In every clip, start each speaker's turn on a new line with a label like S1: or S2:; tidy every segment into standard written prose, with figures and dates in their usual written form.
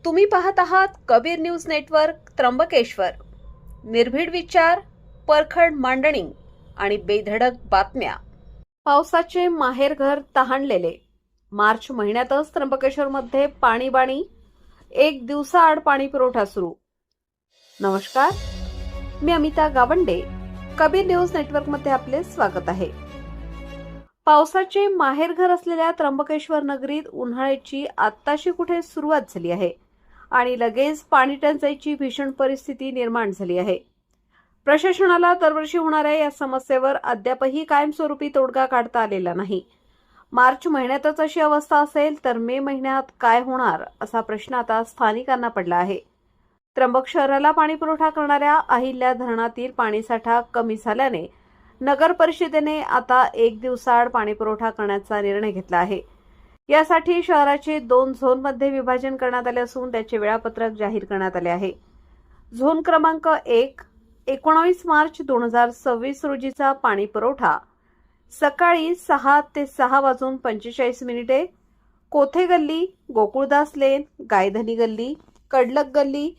S1: तुम्ही पाहत आहात कबीर न्यूज नेटवर्क त्र्यंबकेश्वर। निर्भीड विचार, परखड मांडणी आणि बेधडक बातम्या। पावसाचे माहेरघर तहानलेले। मार्च महिन्यातच त्र्यंबकेश्वरमध्ये पाणीबाणी, एक दिवसाआड पाणी पुरवठा सुरू। नमस्कार, मी अमिता गावंडे। कबीर न्यूज नेटवर्कमध्ये आपले स्वागत आहे। पावसाचे माहेरघर असलेल्या त्र्यंबकेश्वर नगरीत उन्हाळ्याची आत्ताशी कुठे सुरुवात झाली आहे आणि लगेच पाणी टंचाईची भीषण परिस्थिती निर्माण झाली आहे। प्रशासनाला दरवर्षी होणाऱ्या या समस्येवर अद्यापही कायमस्वरूपी तोडगा काढता आलेला नाही। मार्च महिन्यातच अशी अवस्था असेल तर मे महिन्यात काय होणार असा प्रश्न आता स्थानिकांना पडला आहे। त्र्यंबक शहराला पाणी पुरवठा करणाऱ्या अहिल्या धरणातील पाणीसाठा कमी झाल्याने नगर परिषदेने आता एक दिवसाआड पाणी पुरवठा करण्याचा निर्णय घेतला आहे। यासाठी शहराचे 2 झोनमध्ये विभाजन करण्यात आले असून त्याचे वेळापत्रक जाहीर करण्यात आले आहे। झोन क्रमांक 1 19 मार्च 2026 रोजीचा पाणी पुरवठा सकाळी 6 ते 6:45 कोथे गल्ली, गोकुळदास लेन, गायधनी गल्ली, कडलक गल्ली,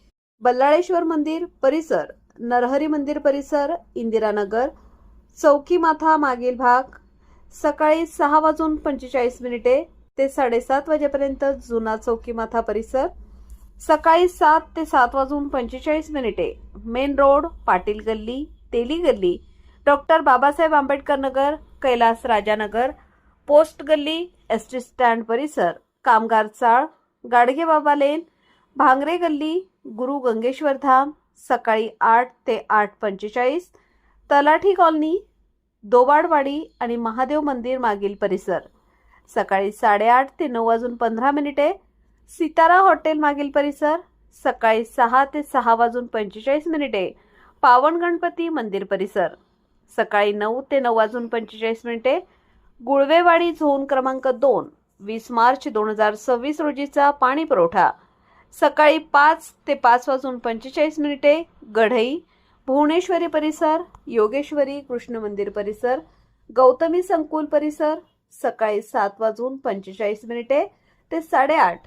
S1: बल्लाळेश्वर मंदिर परिसर, नरहरी मंदिर परिसर, इंदिरानगर, चौकी माथा मागील भाग सकाळी 6:45 ते 7:30 वाजेपर्यंत, जुना चौकी माथा परिसर सकाळी 7 ते 7:45 मेन रोड, पाटील गल्ली, तेली गल्ली, डॉक्टर बाबासाहेब आंबेडकर नगर, कैलास राजा नगर, पोस्ट गल्ली, एसटी स्टँड परिसर, कामगार चाळ, गाडगे बाबा लेन, भांगरे गल्ली, गुरु गंगेश्वर धाम सकाळी 8 ते 8:45, तलाठी कॉलनी, दोबाडवाडी आणि महादेव मंदिर मागील परिसर सकाळी 8:30 ते 9:15, सितारा हॉटेल मागील परिसर सकाळी 6 ते 6:45, पावन गणपती मंदिर परिसर सकाळी 9 ते 9:45, गुळवेवाडी झोन क्रमांक 2 20 मार्च 2026 रोजीचा पाणी पुरवठा सकाळी 5 ते 5:45, गढई, भुवनेश्वरी परिसर, योगेश्वरी कृष्ण मंदिर परिसर, गौतमी संकुल परिसर सकाळी 7:45 ते 8:30,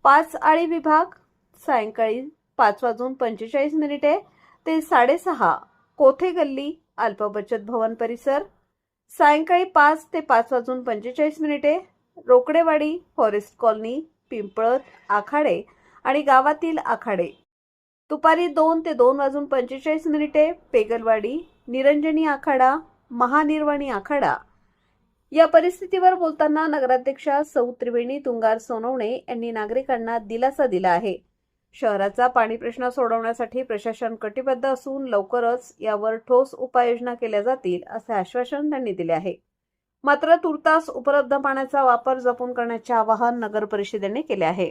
S1: 5 आळी विभाग सायंकाळी 5:45 ते 6:30, कोथे गल्ली, अल्प बचत भवन परिसर सायंकाळी 5 ते 5:45, रोकडेवाडी, फॉरेस्ट कॉलनी, पिंपळत, आखाडे आणि गावातील आखाडे दुपारी 2 ते 2:45, पेगलवाडी, निरंजनी आखाडा, महानिर्वाणी आखाडा। या परिस्थितीवर बोलताना नगराध्यक्षा सौ त्रिवेणी तुंगार सोनवणे यांनी नागरिकांना दिलासा दिला आहे। शहराचा पाणी प्रश्न सोडवण्यासाठी प्रशासन कटिबद्ध असून लवकरच यावर ठोस उपाययोजना केल्या जातील असे आश्वासन त्यांनी दिले आहे। मात्र तुर्तास उपलब्ध पाण्याचा वापर जपून करण्याचे आवाहन नगर परिषदेने केले आहे।